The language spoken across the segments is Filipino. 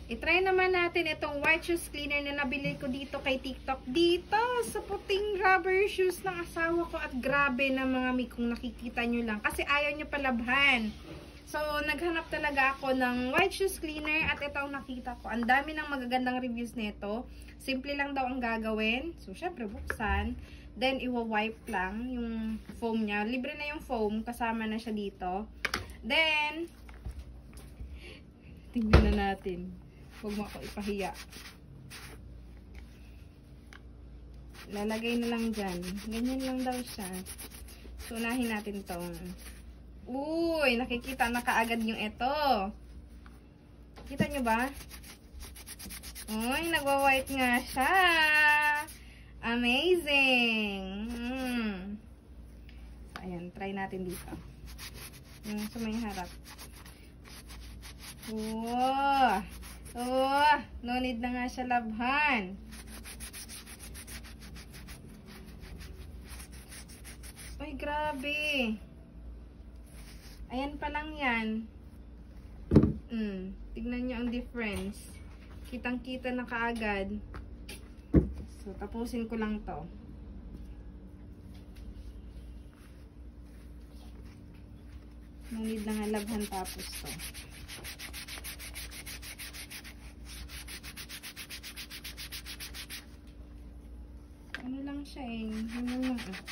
I-try naman natin itong white shoes cleaner na nabili ko dito kay TikTok. Dito sa puting rubber shoes ng asawa ko. At grabe na mga mi kung nakikita nyo lang. Kasi ayaw nyo palabhan. So, naghanap talaga ako ng white shoes cleaner. At ito ang nakita ko. Ang dami ng magagandang reviews nito. Simple lang daw ang gagawin. So, syempre buksan. Then, iwa-wipe lang yung foam niya. Libre na yung foam. Kasama na siya dito. Then, tingnan na natin. Huwag mo ako ipahiya. Lalagay na lang dyan. Ganyan lang daw siya. So, unahin natin tong. Uy, nakikita na kaagad yung ito. Kita nyo ba? Uy, nagwa-white nga siya. Amazing. So, ayan, try natin dito. Yung sa may harap. Wow. Oh, no need na nga siya labhan. Ay, grabe. Ayan pa lang yan. Tignan nyo ang difference. Kitang-kita na kaagad. So, tapusin ko lang to. No need na nga labhan tapos to. Ano lang siya eh. Ano lang eh.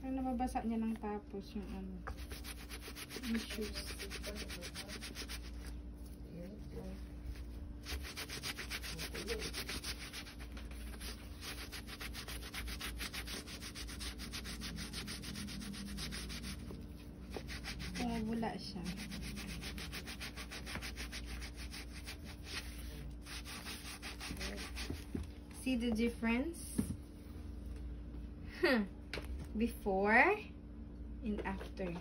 Parang nababasa niya lang tapos yung ano. Yung shoes. Wala siya. See the difference? Before and after.